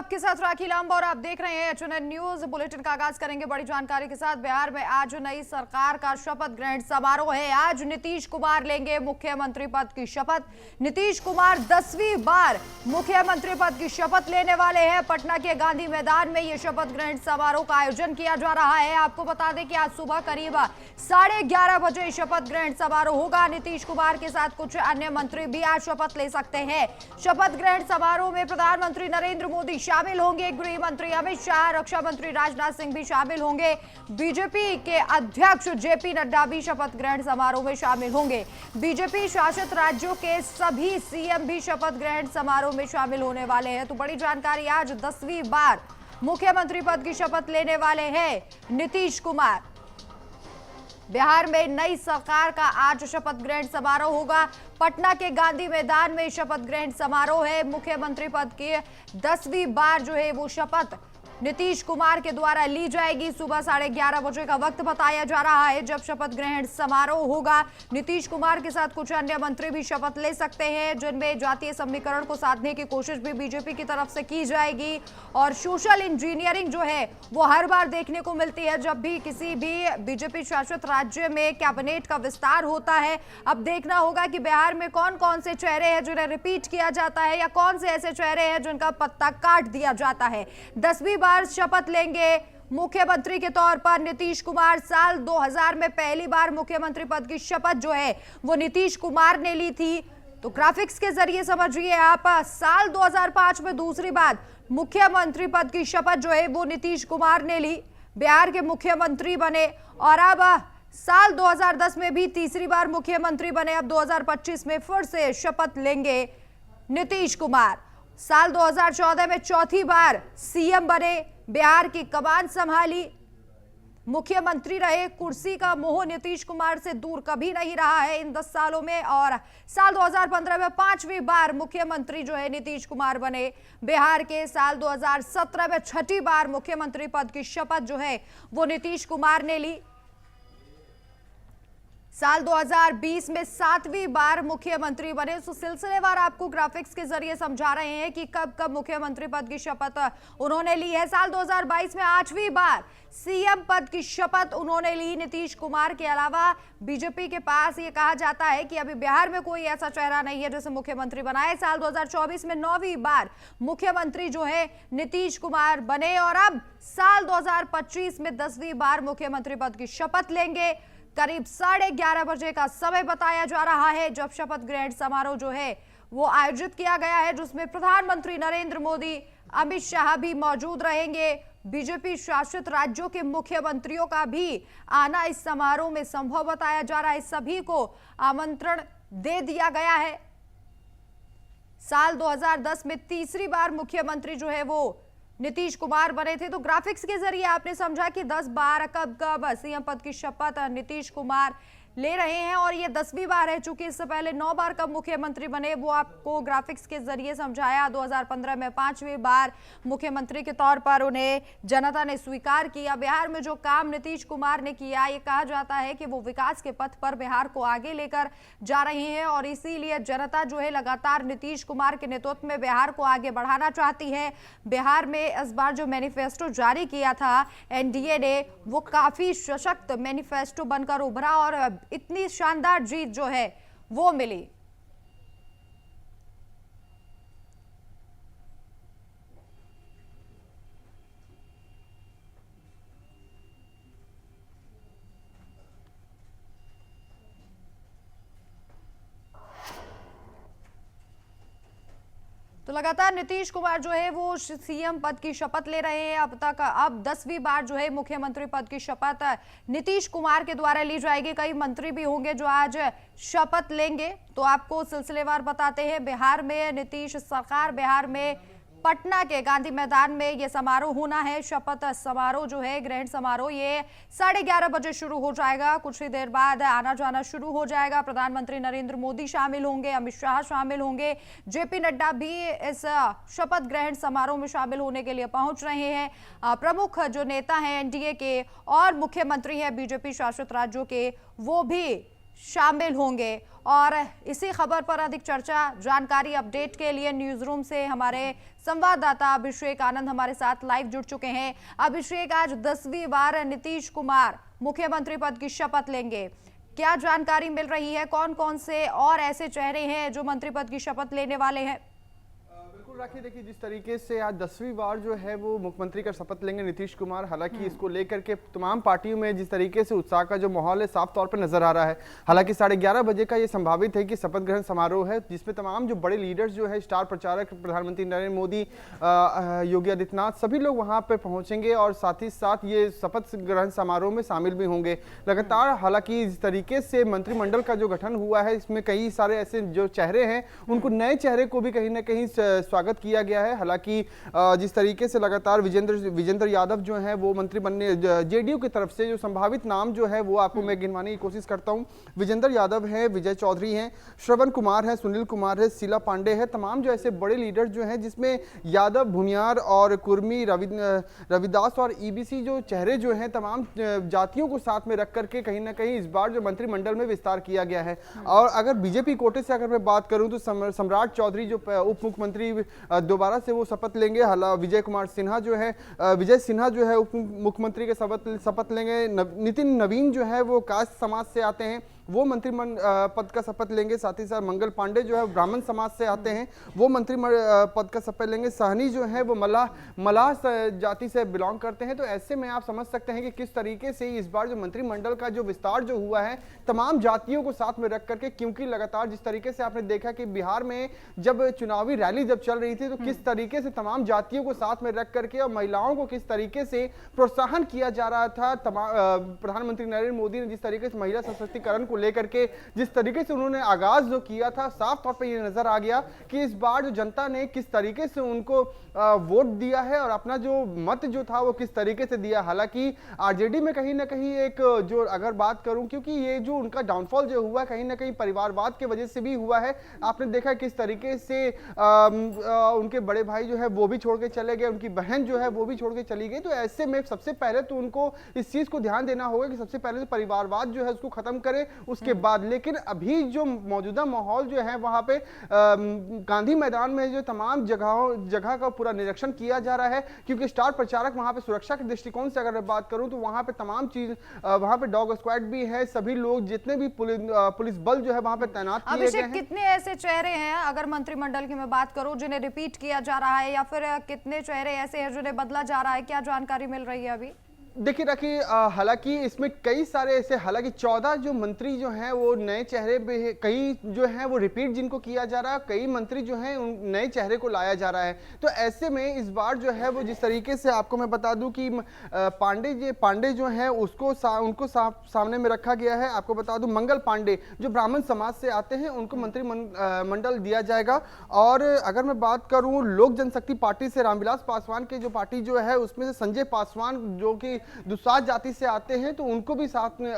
आपके साथ राखी लांबा और आप देख रहे हैं एचएनएन न्यूज। बुलेटिन का आगाज करेंगे बड़ी जानकारी के साथ। बिहार में आज नई सरकार का शपथ ग्रहण समारोह है। आज नीतीश कुमार लेंगे मुख्यमंत्री पद की शपथ। नीतीश कुमार 10वीं बार मुख्यमंत्री पद की शपथ लेने वाले हैं। पटना के गांधी मैदान में यह शपथ ग्रहण समारोह का आयोजन किया जा रहा है। आपको बता दें कि आज सुबह करीब 11:30 बजे शपथ ग्रहण समारोह होगा। नीतीश कुमार के साथ कुछ अन्य मंत्री भी आज शपथ ले सकते हैं। शपथ ग्रहण समारोह में प्रधानमंत्री नरेंद्र मोदी शामिल होंगे। गृह मंत्री अमित शाह, रक्षा मंत्री राजनाथ सिंह भी शामिल होंगे। बीजेपी के अध्यक्ष जेपी नड्डा भी शपथ ग्रहण समारोह में शामिल होंगे। बीजेपी शासित राज्यों के सभी सीएम भी शपथ ग्रहण समारोह में शामिल होने वाले हैं। तो बड़ी जानकारी, आज 10वीं बार मुख्यमंत्री पद की शपथ लेने वाले हैं नीतीश कुमार। बिहार में नई सरकार का आज शपथ ग्रहण समारोह होगा। पटना के गांधी मैदान में शपथ ग्रहण समारोह है। मुख्यमंत्री पद की 10वीं बार जो है वो शपथ नीतीश कुमार के द्वारा ली जाएगी। सुबह 11:30 बजे का वक्त बताया जा रहा है जब शपथ ग्रहण समारोह होगा। नीतीश कुमार के साथ कुछ अन्य मंत्री भी शपथ ले सकते हैं, जिनमें जातीय समीकरण को साधने की कोशिश भी बीजेपी की तरफ से की जाएगी। और सोशल इंजीनियरिंग जो है वो हर बार देखने को मिलती है जब भी किसी भी बीजेपी शासित राज्य में कैबिनेट का विस्तार होता है। अब देखना होगा कि बिहार में कौन कौन से चेहरे हैं जिन्हें रिपीट किया जाता है या कौन से ऐसे चेहरे हैं जिनका पत्ता काट दिया जाता है। 10वीं बार शपथ लेंगे मुख्यमंत्री के तौर पर नीतीश कुमार। साल 2000 में पहली बार मुख्यमंत्री पद की शपथ जो है वो नीतीश कुमार ने ली थी। तो ग्राफिक्स के जरिए समझिए आप, साल 2005 में दूसरी बार मुख्यमंत्री पद की शपथ जो है वो नीतीश कुमार ने ली, बिहार के मुख्यमंत्री बने। और अब साल 2010 में भी तीसरी बार मुख्यमंत्री बने। अब 2025 में फिर से शपथ लेंगे नीतीश कुमार। साल 2014 में चौथी बार सीएम बने, बिहार की कमान संभाली, मुख्यमंत्री रहे। कुर्सी का मोह नीतीश कुमार से दूर कभी नहीं रहा है इन 10 सालों में। और साल 2015 में 5वीं बार मुख्यमंत्री जो है नीतीश कुमार बने बिहार के। साल 2017 में 6ठी बार मुख्यमंत्री पद की शपथ जो है वो नीतीश कुमार ने ली। साल 2020 में 7वीं बार मुख्यमंत्री बने। तो सिलसिलेवार आपको ग्राफिक्स के जरिए समझा रहे हैं कि कब कब मुख्यमंत्री पद की शपथ उन्होंने ली है। साल 2022 में 8वीं बार सीएम पद की शपथ उन्होंने ली। नीतीश कुमार के अलावा बीजेपी के पास ये कहा जाता है कि अभी बिहार में कोई ऐसा चेहरा नहीं है जिसे मुख्यमंत्री बनाए। साल 2024 में 9वीं बार मुख्यमंत्री जो है नीतीश कुमार बने। और अब साल 2025 में 10वीं बार मुख्यमंत्री पद की शपथ लेंगे। करीब 11:30 बजे का समय बताया जा रहा है जब शपथ ग्रहण समारोह जो है वो आयोजित किया गया है, जिसमें प्रधानमंत्री नरेंद्र मोदी, अमित शाह भी मौजूद रहेंगे। बीजेपी शासित राज्यों के मुख्यमंत्रियों का भी आना इस समारोह में संभव बताया जा रहा है। सभी को आमंत्रण दे दिया गया है। साल 2010 में तीसरी बार मुख्यमंत्री जो है वो नीतीश कुमार बने थे। तो ग्राफिक्स के जरिए आपने समझा कि 10 बार कब कब सीएम पद की शपथ नीतीश कुमार ले रहे हैं। और ये 10वीं बार है, चूंकि इससे पहले 9 बार कब मुख्यमंत्री बने वो आपको ग्राफिक्स के जरिए समझाया। 2015 में 5वीं बार मुख्यमंत्री के तौर पर उन्हें जनता ने स्वीकार किया। बिहार में जो काम नीतीश कुमार ने किया, ये कहा जाता है कि वो विकास के पथ पर बिहार को आगे लेकर जा रहे हैं। और इसीलिए जनता जो है लगातार नीतीश कुमार के नेतृत्व में बिहार को आगे बढ़ाना चाहती है। बिहार में इस बार जो मैनिफेस्टो जारी किया था एनडीए ने, वो काफी सशक्त मैनिफेस्टो बनकर उभरा और इतनी शानदार जीत जो है वो मिली। तो लगातार नीतीश कुमार जो है वो सीएम पद की शपथ ले रहे हैं। अब 10वीं बार जो है मुख्यमंत्री पद की शपथ नीतीश कुमार के द्वारा ली जाएगी। कई मंत्री भी होंगे जो आज शपथ लेंगे। तो आपको सिलसिलेवार बताते हैं, बिहार में नीतीश सरकार, बिहार में पटना के गांधी मैदान में ये समारोह होना है। शपथ समारोह जो है, ग्रहण समारोह, ये 11:30 बजे शुरू हो जाएगा। कुछ ही देर बाद आना जाना शुरू हो जाएगा। प्रधानमंत्री नरेंद्र मोदी शामिल होंगे, अमित शाह शामिल होंगे, जेपी नड्डा भी इस शपथ ग्रहण समारोह में शामिल होने के लिए पहुंच रहे हैं। प्रमुख जो नेता हैं एनडीए के और मुख्यमंत्री हैं बीजेपी शासित राज्यों के, वो भी शामिल होंगे। और इसी खबर पर अधिक चर्चा, जानकारी, अपडेट के लिए न्यूज रूम से हमारे संवाददाता अभिषेक आनंद हमारे साथ लाइव जुड़ चुके हैं। अभिषेक, आज 10वीं बार नीतीश कुमार मुख्यमंत्री पद की शपथ लेंगे, क्या जानकारी मिल रही है? कौन कौन से और ऐसे चेहरे हैं जो मंत्री पद की शपथ लेने वाले हैं? बिल्कुल राखी, देखिए जिस तरीके से आज 10वीं बार जो है वो मुख्यमंत्री का शपथ लेंगे नीतीश कुमार, हालांकि इसको लेकर के तमाम पार्टियों में जिस तरीके से उत्साह का जो माहौल है साफ तौर पर नजर आ रहा है। हालांकि 11:30 बजे का ये संभावित है कि शपथ ग्रहण समारोह है, जिसमें तमाम जो बड़े लीडर्स जो है, स्टार प्रचारक प्रधानमंत्री नरेंद्र मोदी, योगी आदित्यनाथ, सभी लोग वहां पर पहुंचेंगे और साथ ही साथ ये शपथ ग्रहण समारोह में शामिल भी होंगे लगातार। हालांकि जिस तरीके से मंत्रिमंडल का जो गठन हुआ है, इसमें कई सारे ऐसे जो चेहरे हैं, उनको नए चेहरे को भी कहीं ना कहीं स्वागत किया गया है। हालांकि जिस तरीके से लगातार विजेंद्र यादव जो है वो मंत्री बनने, जेडीयू की तरफ से जो संभावित नाम जो है वो आपको मैं गिनवाने की कोशिश करता हूं। विजेंद्र यादव है, विजय चौधरी हैं, श्रवण कुमार है, सुनील कुमार है, शीला पांडे है, तमाम जो ऐसे बड़े लीडर जो हैं, जिसमें यादव, भूमियार और कुर्मी, रविदास और ईबीसी जो चेहरे जो हैं, तमाम जातियों को साथ में रख करके कहीं ना कहीं इस बार जो मंत्रिमंडल में विस्तार किया गया है। और अगर बीजेपी कोटे से अगर मैं बात करूं तो सम्राट चौधरी जो उप मुख्यमंत्री दोबारा से वो शपथ लेंगे। विजय सिन्हा जो है उप मुख्यमंत्री के शपथ लेंगे। नितिन नवीन जो है वो कास्ट समाज से आते हैं, वो मंत्री पद का शपथ लेंगे। साथ ही साथ मंगल पांडे जो है ब्राह्मण समाज से आते हैं, वो मंत्री पद का शपथ लेंगे। सहनी जो है वो मलाह जाति से बिलोंग करते हैं। तो ऐसे में आप समझ सकते हैं कि किस तरीके से इस बार जो मंत्रिमंडल का जो विस्तार जो हुआ है तमाम जातियों को साथ में रख करके, क्योंकि लगातार जिस तरीके से आपने देखा कि बिहार में जब चुनावी रैली जब चल रही थी तो किस तरीके से तमाम जातियों को साथ में रख करके और महिलाओं को किस तरीके से प्रोत्साहन किया जा रहा था। प्रधानमंत्री नरेंद्र मोदी ने जिस तरीके से महिला सशक्तिकरण को लेकर के जिस तरीके से उन्होंने आगाज जो किया था, साफ तौर पर यह नजर आ गया कि इस बार जो जनता ने किस तरीके से उनको वोट दिया है और अपना जो मत जो था वो किस तरीके से दिया। हालांकि आरजेडी में कहीं ना कहीं एक जो अगर बात करूं, क्योंकि ये जो उनका डाउनफॉल जो हुआ कहीं ना कहीं परिवारवाद के वजह से भी हुआ है। आपने देखा किस तरीके से उनके बड़े भाई जो है वो भी छोड़ के चले गए, उनकी बहन जो है वो भी छोड़ के चली गई। तो ऐसे में सबसे पहले तो उनको इस चीज को ध्यान देना होगा कि सबसे पहले तो परिवारवाद जो है उसको खत्म करें, उसके बाद। लेकिन अभी जो मौजूदा माहौल जो है वहां पे गांधी मैदान में जो तमाम जगह का पूरा निरीक्षण किया जा रहा है, क्योंकि स्टार प्रचारक वहां पे सुरक्षा के दृष्टिकोण से अगर बात करूं तो वहां पे तमाम चीज, वहां पे डॉग स्क्वाड भी है, सभी लोग जितने भी पुलिस बल जो है वहां पे तैनात किए गए हैं। कितने ऐसे चेहरे हैं अगर मंत्रिमंडल की मैं बात करूं जिन्हें रिपीट किया जा रहा है, या फिर कितने चेहरे ऐसे हैं जिन्हें बदला जा रहा है, क्या जानकारी मिल रही है अभी? देखिए राखी, हालांकि इसमें कई सारे ऐसे, हालांकि 14 जो मंत्री जो हैं वो नए चेहरे भी, कई जो हैं वो रिपीट जिनको किया जा रहा है, कई मंत्री जो हैं उन नए चेहरे को लाया जा रहा है। तो ऐसे में इस बार जो है वो जिस तरीके से आपको मैं बता दूं कि पांडे जो हैं उनको सामने में रखा गया है। आपको बता दूं मंगल पांडे जो ब्राह्मण समाज से आते हैं उनको मंत्रिमंडल दिया जाएगा। और अगर मैं बात करूं लोक जनशक्ति पार्टी से रामविलास पासवान की जो पार्टी जो है उसमें से संजय पासवान जो कि दुसाध जाति से आते हैं, तो उनको भी साथ में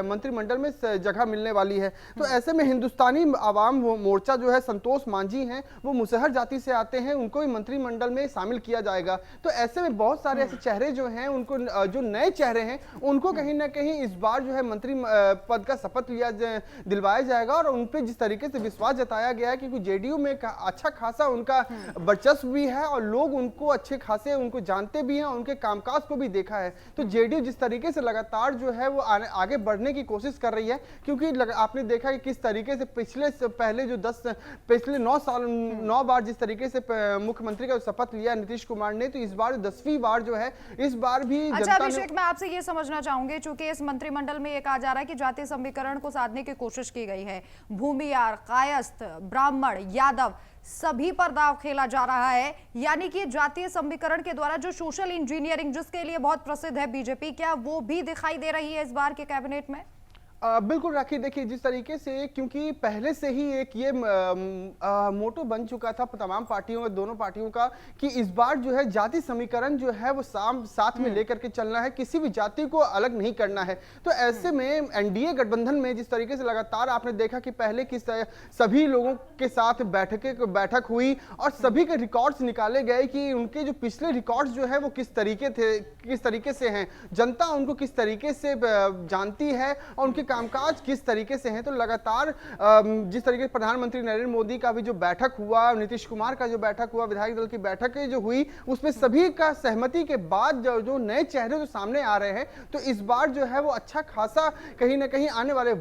मंत्रिमंडल में जगह मिलने वाली है। तो ऐसे में हिंदुस्तानी आवाम मोर्चा जो है संतोष मांझी हैं, वो मुसहर जाति से आते हैं, उनको भी मंत्रिमंडल में शामिल किया जाएगा। तो ऐसे में बहुत सारे ऐसे चेहरे जो हैं उनको, जो नए चेहरे हैं उनको कहीं ना कहीं इस बार जो है मंत्री पद का शपथ दिलवाया जाएगा। और उन पर जिस तरीके से विश्वास जताया गया है, क्योंकि जेडीयू में अच्छा खासा उनका वर्चस्व भी है और लोग उनको अच्छे खासे उनको जानते भी हैं, उनके कामकाज को भी देखा है। तो जेडीयू जिस तरीके से लगातार जो है वो आगे बढ़ने की कोशिश कर रही है, क्योंकि आपने देखा कि किस तरीके से पिछले 9 बार जिस तरीके से मुख्यमंत्री का शपथ लिया नीतीश कुमार ने, तो इस बार 10वीं बार जो है इस बार भी अच्छा अभिषेक, मैं आपसे ये समझना चाहूंगी, चूंकि इस मंत्रिमंडल में ये कहा जा रहा है कि जातीय समीकरण को साधने की कोशिश की गई है, भूमियार, कायस्थ, ब्राह्मण, यादव सभी पर दांव खेला जा रहा है, यानी कि जातीय समीकरण के द्वारा जो सोशल इंजीनियरिंग जिसके लिए बहुत प्रसिद्ध है बीजेपी, क्या वो भी दिखाई दे रही है इस बार के कैबिनेट में? बिल्कुल राखी, देखिए जिस तरीके से, क्योंकि पहले से ही एक ये मोटो बन चुका था तमाम पार्टियों में, दोनों पार्टियों का, कि इस बार जो है जाति समीकरण जो है वो साथ में लेकर के चलना है, किसी भी जाति को अलग नहीं करना है। तो ऐसे में एनडीए गठबंधन में जिस तरीके से लगातार आपने देखा कि पहले किस सभी लोगों के साथ बैठक हुई और सभी के रिकॉर्ड्स निकाले गए कि उनके जो पिछले रिकॉर्ड्स जो है वो किस तरीके से हैं, जनता उनको किस तरीके से जानती है और उनके कामकाज किस तरीके से हैं। तो लगातार जिस तरीके से प्रधानमंत्री नरेंद्र मोदी का भी जो बैठक हुआ, नीतीश कुमार का जो बैठक हुआ, विधायक दल की बैठक जो हुई, उसमें सभी का सहमति के बाद जो नए चेहरे जो सामने आ रहे हैं, तो इस बार जो है वो अच्छा खासा कहीं ना कहीं आने वाले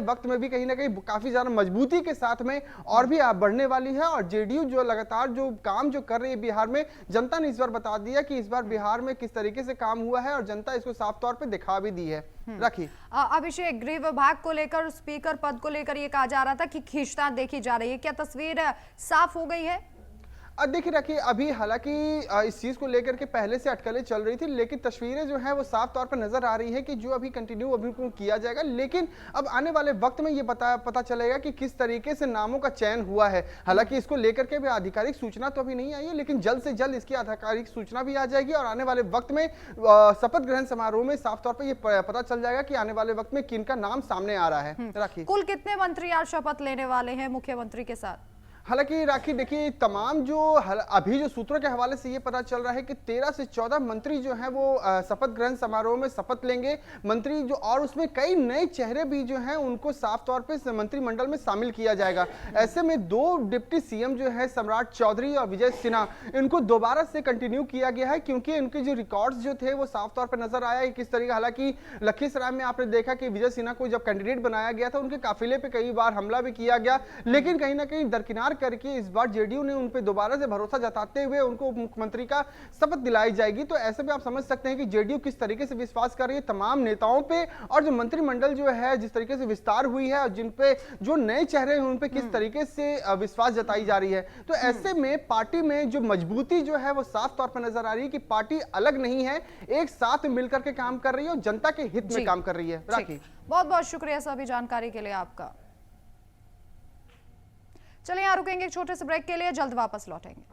वक्त में भी कहीं ना कहीं काफी ज्यादा मजबूती के साथ में और भी बढ़ने वाली है। और जेडीयू जो लगातार जो काम जो कर रही है बिहार में, जनता ने इस बार बता दिया कि इस बार बिहार में किस तरीके से काम हुआ है और जनता इसको साफ तौर पे दिखा भी दी है। राखी, अभिषेक, गृह विभाग को लेकर, स्पीकर पद को लेकर ये कहा जा रहा था कि खींचतान देखी जा रही है, क्या तस्वीर साफ हो गई है? देखिए रखिए, अभी हालांकि इस चीज को लेकर के पहले से अटकलें चल रही थी, लेकिन तस्वीरें जो है वो साफ तौर पर नजर आ रही है कि जो अभी कंटिन्यू अभी किया जाएगा। लेकिन अब आने वाले वक्त में ये पता चलेगा कि किस तरीके से नामों का चयन हुआ है। हालांकि इसको लेकर के भी आधिकारिक सूचना तो अभी नहीं आई है, लेकिन जल्द से जल्द इसकी आधिकारिक सूचना भी आ जाएगी और आने वाले वक्त में शपथ ग्रहण समारोह में साफ तौर पर यह पता चल जाएगा कि आने वाले वक्त में किनका नाम सामने आ रहा है। राखी, कुल कितने मंत्री आज शपथ लेने वाले हैं मुख्यमंत्री के साथ? हालांकि राखी देखिए, तमाम जो अभी जो सूत्रों के हवाले से ये पता चल रहा है कि 13 से 14 मंत्री जो हैं वो शपथ ग्रहण समारोह में शपथ लेंगे। मंत्री जो, और उसमें कई नए चेहरे भी जो हैं उनको साफ तौर पे मंत्रिमंडल में शामिल किया जाएगा। ऐसे में 2 डिप्टी सीएम जो है, सम्राट चौधरी और विजय सिन्हा, इनको दोबारा से कंटिन्यू किया गया है क्योंकि इनके जो रिकॉर्ड्स जो थे वो साफ तौर पर नजर आया है किस तरीके। हालांकि लखीसराय में आपने देखा कि विजय सिन्हा को जब कैंडिडेट बनाया गया था, उनके काफिले पे कई बार हमला भी किया गया, लेकिन कहीं ना कहीं दरकिनार करके इस बार जेडीयू ने उन पे दोबारा से भरोसा जताते हुए उनको मुख्यमंत्री का शपथ दिलाई जाएगी। तो ऐसे में आप समझ सकते हैं कि जेडीयू किस तरीके से विश्वास कर रही है तमाम नेताओं पे, और जो मंत्रिमंडल जो है जिस तरीके से विस्तार हुई है और जिन पे जो नए चेहरे हैं उन पे किस तरीके से विश्वास जताई जा रही है। तो ऐसे में पार्टी में जो मजबूती जो है वो साफ तौर पर नजर आ रही है कि पार्टी अलग नहीं है, एक साथ मिलकर के काम कर रही है और जनता के हित में काम कर रही है। राखी, बहुत बहुत शुक्रिया सभी जानकारी के लिए आपका। चलिए यहाँ रुकेंगे एक छोटे से ब्रेक के लिए, जल्द वापस लौटेंगे।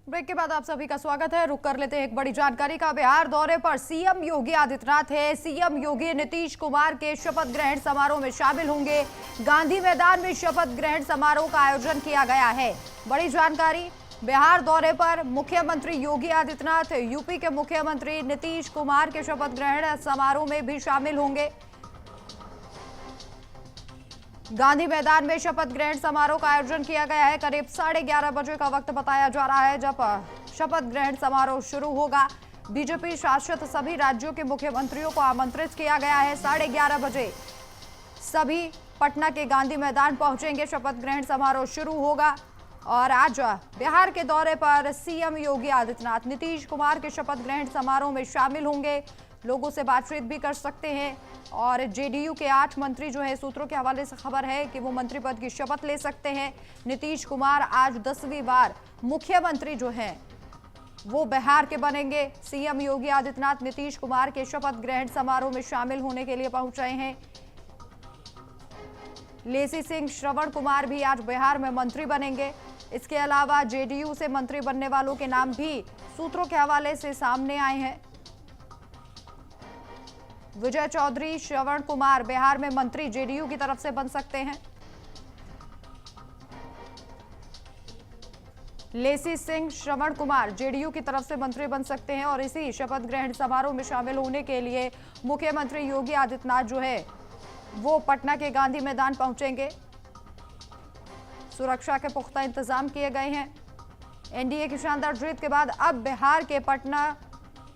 ब्रेक के बाद आप सभी का स्वागत है। रुक कर लेते हैं एक बड़ी जानकारी का। बिहार दौरे पर सीएम योगी आदित्यनाथ है। सीएम योगी नीतीश कुमार के शपथ ग्रहण समारोह में शामिल होंगे। गांधी मैदान में शपथ ग्रहण समारोह का आयोजन किया गया है। बड़ी जानकारी, बिहार दौरे पर मुख्यमंत्री योगी आदित्यनाथ, यूपी के मुख्यमंत्री नीतीश कुमार के शपथ ग्रहण समारोह में भी शामिल होंगे। गांधी मैदान में शपथ ग्रहण समारोह का आयोजन किया गया है। करीब 11:30 बजे का वक्त बताया जा रहा है जब शपथ ग्रहण समारोह शुरू होगा। बीजेपी शासित सभी राज्यों के मुख्यमंत्रियों को आमंत्रित किया गया है। 11:30 बजे सभी पटना के गांधी मैदान पहुंचेंगे। शपथ ग्रहण समारोह शुरू होगा और आज बिहार के दौरे पर सीएम योगी आदित्यनाथ नीतीश कुमार के शपथ ग्रहण समारोह में शामिल होंगे। लोगों से बातचीत भी कर सकते हैं और जेडीयू के 8 मंत्री जो है, सूत्रों के हवाले से खबर है कि वो मंत्री पद की शपथ ले सकते हैं। नीतीश कुमार आज 10वीं बार मुख्यमंत्री जो हैं वो बिहार के बनेंगे। सीएम योगी आदित्यनाथ नीतीश कुमार के शपथ ग्रहण समारोह में शामिल होने के लिए पहुंच रहे हैं। लेसी सिंह, श्रवण कुमार भी आज बिहार में मंत्री बनेंगे। इसके अलावा जेडीयू से मंत्री बनने वालों के नाम भी सूत्रों के हवाले से सामने आए हैं। विजय चौधरी, श्रवण कुमार बिहार में मंत्री जेडीयू की तरफ से बन सकते हैं। लेसी सिंह, श्रवण कुमार जेडीयू की तरफ से मंत्री बन सकते हैं और इसी शपथ ग्रहण समारोह में शामिल होने के लिए मुख्यमंत्री योगी आदित्यनाथ जो है वो पटना के गांधी मैदान पहुंचेंगे। सुरक्षा के पुख्ता इंतजाम किए गए हैं। एनडीए की शानदार जीत के बाद अब बिहार के पटना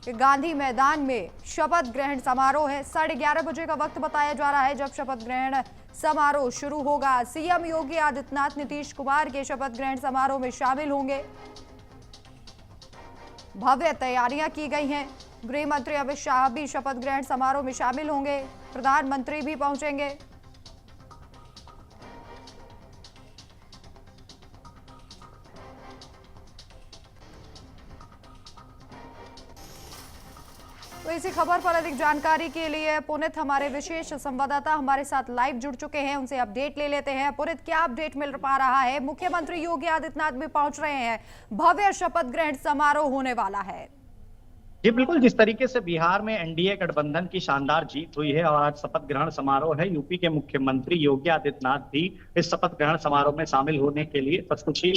के गांधी मैदान में शपथ ग्रहण समारोह है। 11:30 बजे का वक्त बताया जा रहा है जब शपथ ग्रहण समारोह शुरू होगा। सीएम योगी आदित्यनाथ नीतीश कुमार के शपथ ग्रहण समारोह में शामिल होंगे। भव्य तैयारियां की गई हैं। गृह मंत्री अमित शाह भी शपथ ग्रहण समारोह में शामिल होंगे। प्रधानमंत्री भी पहुंचेंगे। तो इसी खबर पर अधिक जानकारी के लिए पुनीत हमारे विशेष संवाददाता हमारे साथ लाइव जुड़ चुके हैं, उनसे अपडेट ले लेते हैं। पुनीत, क्या अपडेट मिल पा रहा है? मुख्यमंत्री योगी आदित्यनाथ भी पहुंच रहे हैं, भव्य शपथ ग्रहण समारोह होने वाला है। जी बिल्कुल, जिस तरीके से बिहार में एनडीए गठबंधन की शानदार जीत हुई है और आज शपथ ग्रहण समारोह है, यूपी के मुख्यमंत्री योगी आदित्यनाथ भी इस शपथ ग्रहण समारोह में शामिल होने के लिए बस कुछ ही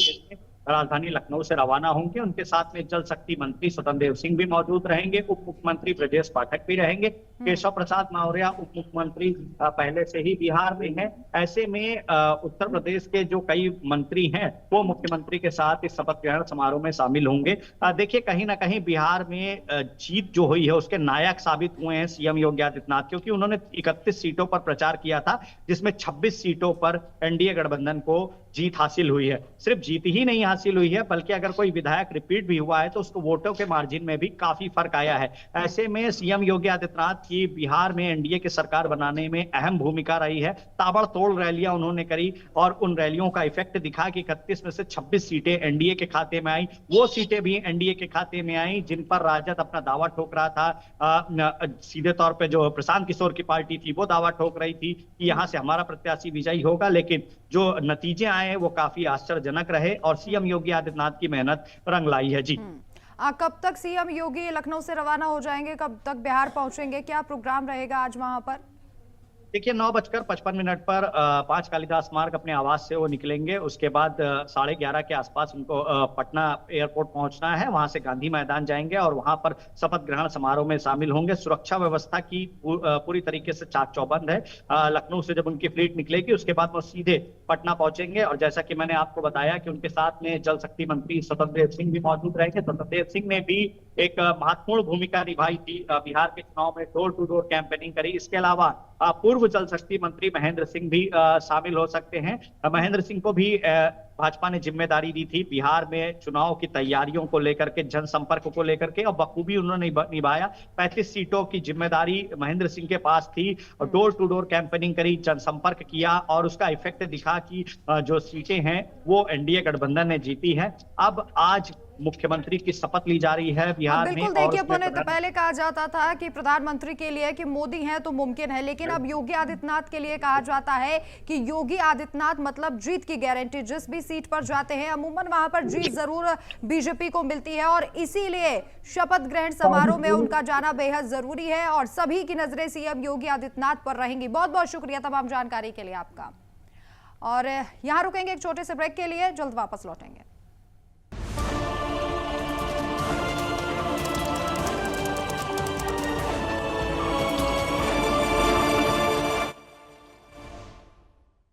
राजधानी लखनऊ से रवाना होंगे। उनके साथ में जल शक्ति मंत्री स्वतंत्र देव सिंह भी मौजूद रहेंगे, उप मुख्यमंत्री ब्रजेश पाठक भी रहेंगे, केशव प्रसाद मौर्य उप मुख्यमंत्री पहले से ही बिहार में है। ऐसे में उत्तर प्रदेश के जो कई मंत्री हैं वो मुख्यमंत्री के साथ इस शपथ ग्रहण समारोह में शामिल होंगे। देखिए, कहीं ना कहीं बिहार में जीत जो हुई है उसके नायक साबित हुए हैं सीएम योगी आदित्यनाथ, क्योंकि उन्होंने 31 सीटों पर प्रचार किया था, जिसमें 26 सीटों पर एनडीए गठबंधन को जीत हासिल हुई है। सिर्फ जीत ही नहीं हासिल हुई है, बल्कि अगर कोई विधायक रिपीट भी हुआ है तो उसको वोटों के मार्जिन में भी काफी फर्क आया है। ऐसे में सीएम योगी आदित्यनाथ की बिहार में एनडीए की सरकार बनाने में अहम भूमिका रही है। ताबड़तोड़ रैलियां उन्होंने करी और उन रैलियों का इफेक्ट दिखा कि 31 में से 26 सीटें एनडीए के खाते में आई। वो सीटें भी एनडीए के खाते में आई जिन पर राजद अपना दावा ठोक रहा था। सीधे तौर पर जो प्रशांत किशोर की पार्टी थी वो दावा ठोक रही थी कि यहां से हमारा प्रत्याशी विजयी होगा, लेकिन जो नतीजे आए वो काफी आश्चर्यजनक रहे और सीएम योगी आदित्यनाथ की मेहनत रंग लाई है। जी, कब तक सीएम योगी लखनऊ से रवाना हो जाएंगे, कब तक बिहार पहुंचेंगे, क्या प्रोग्राम रहेगा आज वहां पर? देखिए, 9:55 पर 5 कालिदास मार्ग अपने आवास से वो निकलेंगे। उसके बाद 11:30 के आसपास उनको पटना एयरपोर्ट पहुंचना है, वहां से गांधी मैदान जाएंगे और वहां पर शपथ ग्रहण समारोह में शामिल होंगे। सुरक्षा व्यवस्था की पूरी तरीके से चाक चौबंद है। लखनऊ से जब उनकी फ्लीट निकलेगी उसके बाद वो सीधे पटना पहुंचेंगे और जैसा कि मैंने आपको बताया कि उनके साथ में जल शक्ति मंत्री स्वतंत्र देव सिंह भी मौजूद रहेंगे। स्वतंत्र देव सिंह ने भी एक महत्वपूर्ण भूमिका निभाई थी, बिहार के चुनाव में डोर टू डोर कैंपेनिंग करी। इसके अलावा पूर्व जल शक्ति मंत्री महेंद्र सिंह भी शामिल हो सकते हैं। महेंद्र सिंह को भी भाजपा ने जिम्मेदारी दी थी बिहार में चुनाव की तैयारियों को लेकर के, जनसंपर्क को लेकर के, और बखूबी उन्होंने निभाया। 35 सीटों की जिम्मेदारी महेंद्र सिंह के पास थी और डोर टू डोर कैंपेनिंग करी, जनसंपर्क किया और उसका इफेक्ट दिखा कि जो सीटें हैं वो एनडीए गठबंधन ने जीती है। अब आज मुख्यमंत्री की शपथ ली जा रही है बिहार में। बिल्कुल, देखिए पुनीत, पहले कहा जाता था कि प्रधानमंत्री के लिए कि मोदी हैं तो मुमकिन है, लेकिन अब योगी आदित्यनाथ के लिए कहा जाता है कि योगी आदित्यनाथ मतलब जीत की गारंटी। जिस भी सीट पर जाते हैं अमूमन वहां पर जीत जरूर बीजेपी को मिलती है और इसीलिए शपथ ग्रहण समारोह में उनका जाना बेहद जरूरी है और सभी की नजरें सीएम योगी आदित्यनाथ पर रहेंगी। बहुत बहुत शुक्रिया तमाम जानकारी के लिए आपका। और यहाँ रुकेंगे एक छोटे से ब्रेक के लिए, जल्द वापस लौटेंगे।